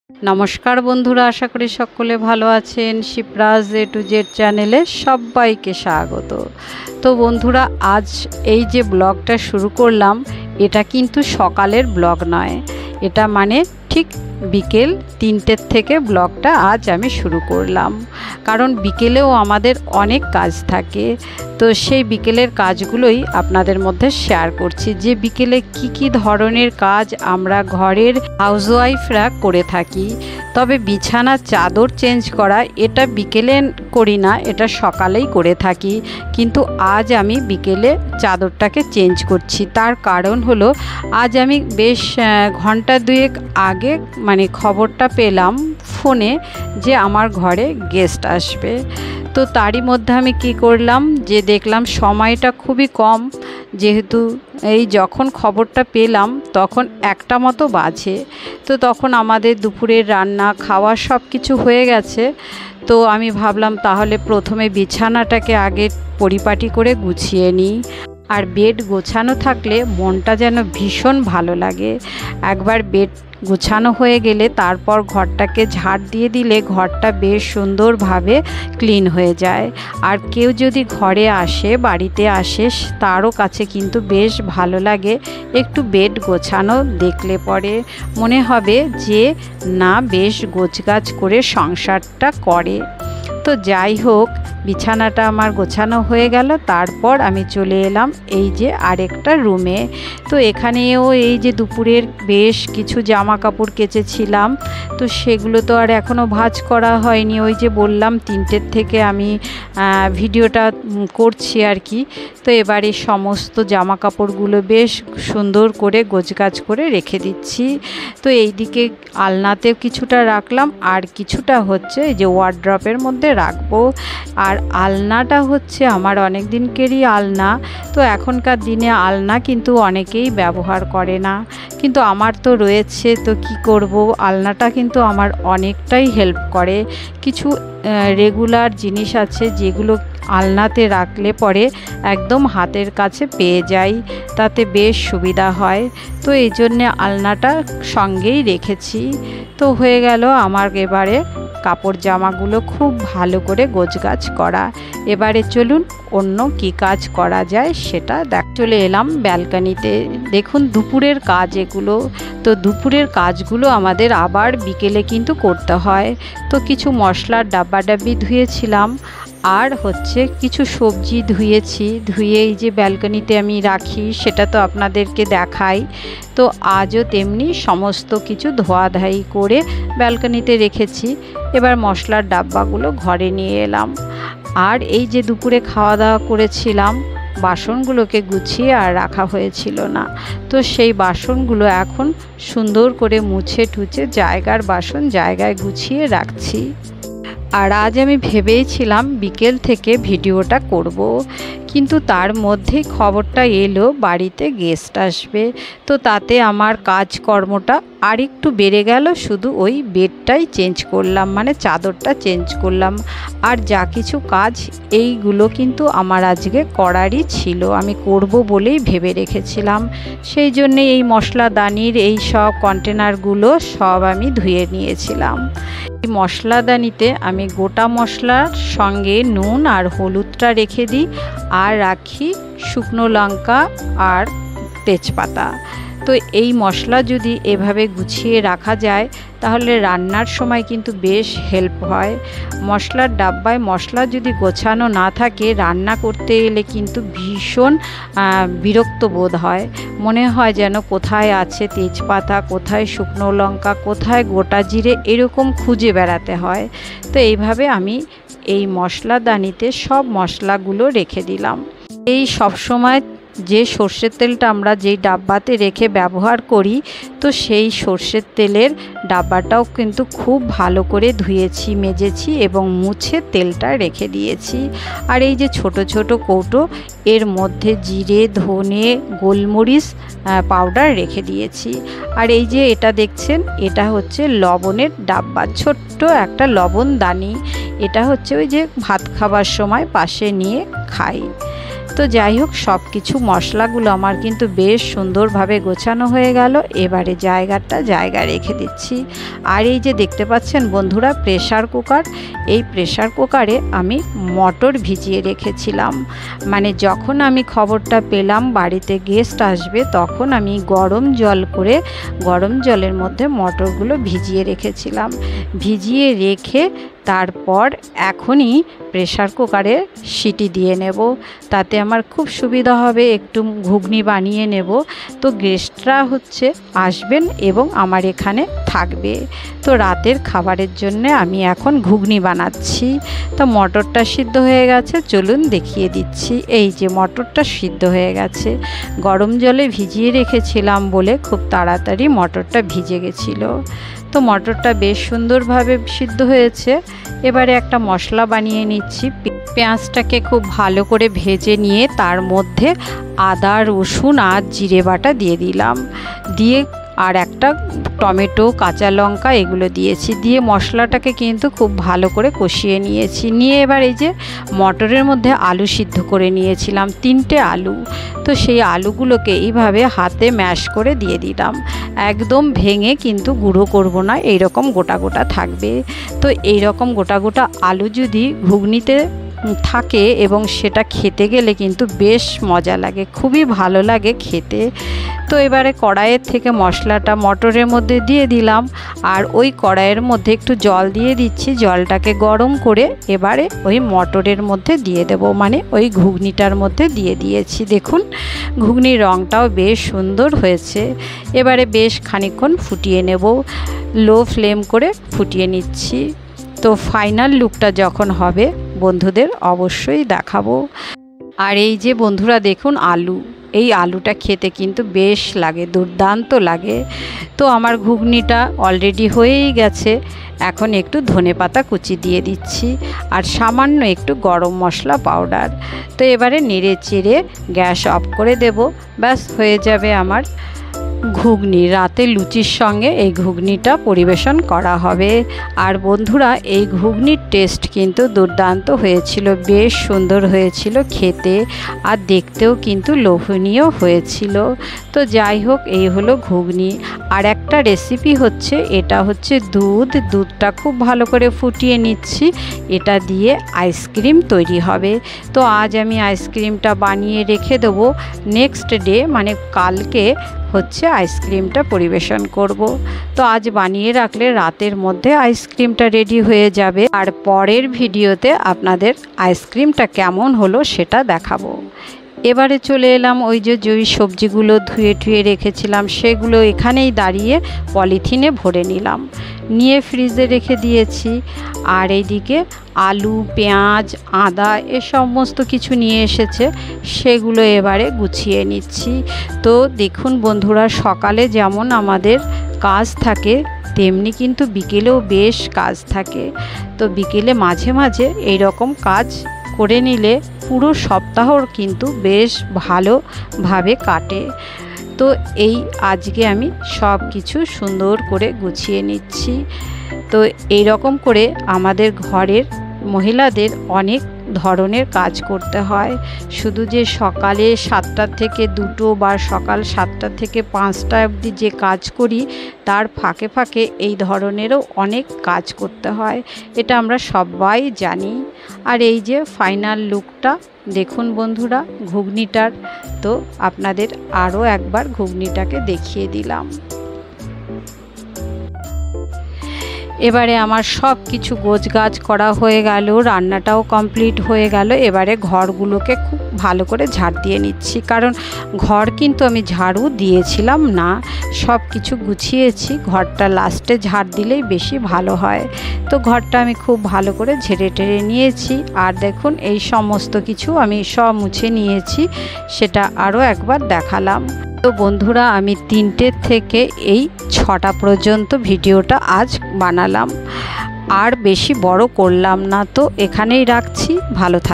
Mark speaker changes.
Speaker 1: नमस्कार बंधुरा आशा करी सकले भालो आछेन। शिप्राज ए टू जेड चैनेले सबाइके स्वागत। तो बंधुरा आज এই যে ব্লগটা শুরু করলাম এটা কিন্তু সকালের ব্লগ নয়, এটা মানে ঠিক বিকেল 3টের থেকে ব্লগটা আজ আমি শুরু করলাম। কারণ বিকেলেও আমাদের অনেক কাজ থাকে, তো সেই বিকেলের কাজগুলোই আপনাদের মধ্যে শেয়ার করছি যে বিকেলে কি ধরনের কাজ আমরা ঘরের হাউসওয়াইফরা করে থাকি। তবে বিছানা চাদর চেঞ্জ করা এটা বিকেলে করি না, এটা সকালেই করে থাকি। কিন্তু আজ আমি বিকেলে চাদরটাকে চেঞ্জ করছি। তার কারণ হলো আজ আমি বেশ ঘন্টা দুয়েক আগে মানে খবরটা পেলাম ফোনে যে আমার ঘরে গেস্ট আসবে। তো তারই মধ্যে আমি কি করলাম যে দেখলাম সময়টা খুবই কম, যেহেতু এই যখন খবরটা পেলাম তখন 1টা মতো বাজে। তো তখন আমাদের দুপুরের রান্না খাওয়া সব কিছু হয়ে গেছে। তো আমি ভাবলাম তাহলে প্রথমে বিছানাটাকে আগে পরিপাটি করে গুছিয়ে নিই। আর বেড গোছানো থাকলে মনটা যেন ভীষণ ভালো লাগে। একবার বেড গোছানো হয়ে গেলে তারপর ঘরটাকে ঝাড় দিয়ে দিলে ঘরটা বেশ সুন্দরভাবে ক্লিন হয়ে যায়। আর কেউ যদি ঘরে আসে, বাড়িতে আসে, তারও কাছে কিন্তু বেশ ভালো লাগে একটু বেড গোছানো দেখলে। পরে মনে হবে যে না বেশ গোছগাছ করে সংসারটা করে। তো যাই হোক, বিছানাটা আমার গোছানো হয়ে গেল। তারপর আমি চলে এলাম এই যে আরেকটা রুমে। তো এখানেও এই যে দুপুরের বেশ কিছু জামা কাপড় কেচেছিলাম, তো সেগুলো তো আর এখনও ভাঁজ করা হয়নি। ওই যে বললাম 3টের থেকে আমি ভিডিওটা করছি আর কি। তো এবারে সমস্ত জামা কাপড়গুলো বেশ সুন্দর করে গোছগাছ করে রেখে দিচ্ছি। তো এই দিকে আলনাতেও কিছুটা রাখলাম, আর কিছুটা হচ্ছে এই যে ওয়ার্ড্রপের মধ্যে রাখবো। আর আলনাটা হচ্ছে আমার অনেক দিনকেরই আলনা। তো এখনকার দিনে আলনা কিন্তু অনেকেই ব্যবহার করে না, কিন্তু আমার তো রয়েছে। তো কি করব, আলনাটা কিন্তু আমার অনেকটাই হেল্প করে। কিছু রেগুলার জিনিস আছে যেগুলো আলনাতে রাখলে পরে একদম হাতের কাছে পেয়ে যাই, তাতে বেশ সুবিধা হয়। তো এই জন্যে আলনাটা সঙ্গেই রেখেছি। তো হয়ে গেল আমার এবারে কাপড় জামাগুলো খুব ভালো করে গোছগাছ করা। এবারে চলুন অন্য কি কাজ করা যায় সেটা চলে এলাম ব্যালকনিতে। দেখুন দুপুরের কাজ এগুলো। তো দুপুরের কাজগুলো আমাদের আবার বিকেলে কিন্তু করতে হয়। তো কিছু মশলার ডাব্বাডাব্বি ধুয়েছিলাম, আর হচ্ছে কিছু সবজি ধুয়েছি। ধুয়ে এই যে ব্যালকনিতে আমি রাখি, সেটা তো আপনাদেরকে দেখাই। তো আজও তেমনি সমস্ত কিছু ধোয়াধাই করে ব্যালকনিতে রেখেছি। এবার মশলার ডাব্বাগুলো ঘরে নিয়ে এলাম। আর এই যে দুপুরে খাওয়া দাওয়া করেছিলাম, বাসনগুলোকে গুছিয়ে আর রাখা হয়েছিল না। তো সেই বাসনগুলো এখন সুন্দর করে মুছে টুছে জায়গার বাসন জায়গায় গুছিয়ে রাখছি। আর আজ আমি ভেবেছিলাম বিকেল থেকে ভিডিওটা করব, কিন্তু তার মধ্যেই খবরটা এলো বাড়িতে গেস্ট আসবে। তো তাতে আমার কাজকর্মটা আরেকটু বেড়ে গেল। শুধু ওই বেডটাই চেঞ্জ করলাম, মানে চাদরটা চেঞ্জ করলাম। আর যা কিছু কাজ এইগুলো কিন্তু আমার আজকে করারই ছিল, আমি করব বলেই ভেবে রেখেছিলাম। সেই জন্যে এই মশলাদানির এই সব কন্টেনারগুলো সব আমি ধুয়ে নিয়েছিলাম। এই মশলাদানিতে আমি গোটা মশলার সঙ্গে নুন আর হলুদটা রেখে দিই, আর রাখি শুকনো লঙ্কা আর তেজপাতা। তো এই মশলা যদি এভাবে গুছিয়ে রাখা যায় তাহলে রান্নার সময় কিন্তু বেশ হেল্প হয়। মশলার ডাব্বায় মশলা যদি গোছানো না থাকে, রান্না করতে গেলে কিন্তু ভীষণ বিরক্ত বোধ হয়। মনে হয় যেন কোথায় আছে তেজপাতা, কোথায় শুকনো লঙ্কা, কোথায় গোটা জিরে, এরকম খুঁজে বেড়াতে হয়। তো এইভাবে আমি এই মশলাদানিতে সব মশলাগুলো রেখে দিলাম। এই সব সময় যে সর্ষের তেলটা আমরা যেই ডাব্বাতে রেখে ব্যবহার করি, তো সেই সর্ষের তেলের ডাব্বাটাও কিন্তু খুব ভালো করে ধুয়েছি, মেজেছি এবং মুছে তেলটা রেখে দিয়েছি। আর এই যে ছোট ছোট কৌটো, এর মধ্যে জিরে, ধনে, গোলমরিচ পাউডার রেখে দিয়েছি। আর এই যে এটা দেখছেন, এটা হচ্ছে লবণের ডাব্বা, ছোট্ট একটা লবণদানি। এটা হচ্ছে ওই যে ভাত খাবার সময় পাশে নিয়ে খাই। তো যাই হোক, সব কিছু মশলাগুলো আমার কিন্তু বেশ সুন্দরভাবে গোছানো হয়ে গেল। এবারে জায়গায় রেখে দিচ্ছি। আর এই যে দেখতে পাচ্ছেন বন্ধুরা, প্রেসার কুকার, এই প্রেসার কুকারে আমি মটর ভিজিয়ে রেখেছিলাম। মানে যখন আমি খবরটা পেলাম বাড়িতে গেস্ট আসবে, তখন আমি গরম জলের মধ্যে মটরগুলো ভিজিয়ে রেখেছিলাম। ভিজিয়ে রেখে তারপর এখনই প্রেসার কুকারে সিটি দিয়ে নেব, তাতে আমার খুব সুবিধা হবে, একটু ঘুগনি বানিয়ে নেব। তো গেস্টরা আসবেন এবং আমার এখানে থাকবে। তো রাতের খাবারের জন্য আমি এখন ঘুগনি বানাচ্ছি। তো মটরটা সিদ্ধ হয়ে গেছে, চলুন দেখিয়ে দিচ্ছি। এই যে মটরটা সিদ্ধ হয়ে গেছে, গরম জলে ভিজিয়ে রেখেছিলাম বলে খুব তাড়াতাড়ি মটরটা ভিজে গেছিলো। তো মটরটা বেশ সুন্দরভাবে সিদ্ধ হয়েছে। এবারে একটা মশলা বানিয়ে নিচ্ছি। পেঁয়াজটাকে খুব ভালো করে ভেজে নিয়ে তার মধ্যে আদা, রসুন আর জিরে বাটা দিয়ে দিলাম। দিয়ে আর একটা টমেটো, কাঁচা লঙ্কা এগুলো দিয়েছি। দিয়ে মশলাটাকে কিন্তু খুব ভালো করে কষিয়ে নিয়েছি। নিয়ে এবার এই যে মটরের মধ্যে আলু সিদ্ধ করে নিয়েছিলাম, 3টে আলু। তো সেই আলুগুলোকে এইভাবে হাতে ম্যাশ করে দিয়ে দিলাম। একদম ভেঙে কিন্তু গুঁড়ো করব না, এইরকম গোটা গোটা থাকবে। তো এইরকম গোটা গোটা আলু যদি ঘুগনিতে থাকে এবং সেটা খেতে গেলে কিন্তু বেশ মজা লাগে, খুবই ভালো লাগে খেতে। তো এবারে কড়াইয়ের থেকে মশলাটা মটরের মধ্যে দিয়ে দিলাম, আর ওই কড়াইয়ের মধ্যে একটু জল দিয়ে দিচ্ছি। জলটাকে গরম করে এবারে ওই মটরের মধ্যে দিয়ে দেব, মানে ওই ঘুগনিটার মধ্যে দিয়ে দিয়েছি। দেখুন ঘুগনির রঙটাও বেশ সুন্দর হয়েছে। এবারে বেশ খানিকক্ষণ ফুটিয়ে নেব, লো ফ্লেম করে ফুটিয়ে নিচ্ছি। তো ফাইনাল লুকটা যখন হবে বন্ধুদের অবশ্যই দেখাবো। আর এই যে বন্ধুরা দেখুন এই আলুটা খেতে কিন্তু বেশ লাগে, দুর্দান্ত লাগে। তো আমার ঘুগনিটা অলরেডি হয়েই গেছে। এখন একটু ধনেপাতা কুচি দিয়ে দিচ্ছি আর সামান্য একটু গরম মশলা পাউডার। তো এবারে নেড়ে চেড়ে গ্যাস অফ করে দেব, ব্যাস হয়ে যাবে আমার ঘুগনি। রাতে লুচির সঙ্গে এই ঘুগনিটা পরিবেশন করা হবে। আর বন্ধুরা এই ঘুগনির টেস্ট কিন্তু দুর্দান্ত হয়েছিল, বেশ সুন্দর হয়েছিল খেতে, আর দেখতেও কিন্তু লোভনীয় হয়েছিল। তো যাই হোক, এই হলো ঘুগনি। আর একটা রেসিপি এটা দুধটা খুব ভালো করে ফুটিয়ে নিচ্ছি। এটা দিয়ে আইসক্রিম তৈরি হবে। তো আজ আমি আইসক্রিমটা বানিয়ে রেখে দেবো, নেক্সট ডে মানে কালকে আইসক্রিমটা পরিবেশন করব। তো আজ বানিয়ে রাখলে রাতের মধ্যে আইসক্রিমটা রেডি হয়ে যাবে। আর পরের ভিডিওতে আপনাদের আইসক্রিমটা কেমন হলো সেটা দেখাবো। এবারে চলে এলাম ওই যে সবজিগুলো ধুয়ে রেখেছিলাম, সেগুলো এখানেই দাঁড়িয়ে পলিথিনে ভরে নিলাম, নিয়ে ফ্রিজে রেখে দিয়েছি। আর এইদিকে আলু, পেঁয়াজ, আদা এ সমস্ত কিছু নিয়ে এসেছে, সেগুলো এবারে গুছিয়ে নিচ্ছি। তো দেখুন বন্ধুরা, সকালে যেমন আমাদের কাজ থাকে তেমনি কিন্তু বিকেলেও বেশ কাজ থাকে। তো বিকেলে মাঝে মাঝে এই রকম কাজ করে নিলে পুরো সপ্তাহর কিন্তু বেশ ভালোভাবে কাটে। তো আজকে আমি সব কিছু সুন্দর করে গুছিয়ে নিচ্ছি। তো এই রকম করে আমাদের ঘরের মহিলাদের অনেক ধরনের কাজ করতে হয়। শুধু যে সকালে 7টা থেকে 2টো বা সকাল 7টা থেকে 5টা অবধি যে কাজ করি, তার ফাঁকে ফাঁকে এই ধরনেরও অনেক কাজ করতে হয়, এটা আমরা সবাই জানি। আর এই যে ফাইনাল লুকটা দেখুন বন্ধুরা ঘুগনিটার। তো আপনাদের আরও একবার ঘুগনিটাকে দেখিয়ে দিলাম। এবারে আমার সব কিছু গোছগাছ করা হয়ে গেল, রান্নাটাও কমপ্লিট হয়ে গেল। এবারে ঘরগুলোকে খুব ভালো করে ঝাড় দিয়ে নিচ্ছি, কারণ ঘর কিন্তু আমি ঝাড়ু দিয়েছিলাম না, সব কিছু গুছিয়েছি। ঘরটা লাস্টে ঝাড় দিলেই বেশি ভালো হয়। তো ঘরটা আমি খুব ভালো করে ঝেড়ে নিয়েছি। আর দেখুন এই সমস্ত কিছু আমি সব মুছে নিয়েছি, সেটা আরও একবার দেখালাম। তো বন্ধুরা আমি 3টে থেকে 6টা পর্যন্ত ভিডিওটা আজ বানালাম, আর বেশি বড় করলাম না। তো এখানেই রাখছি, ভালো থাকবেন।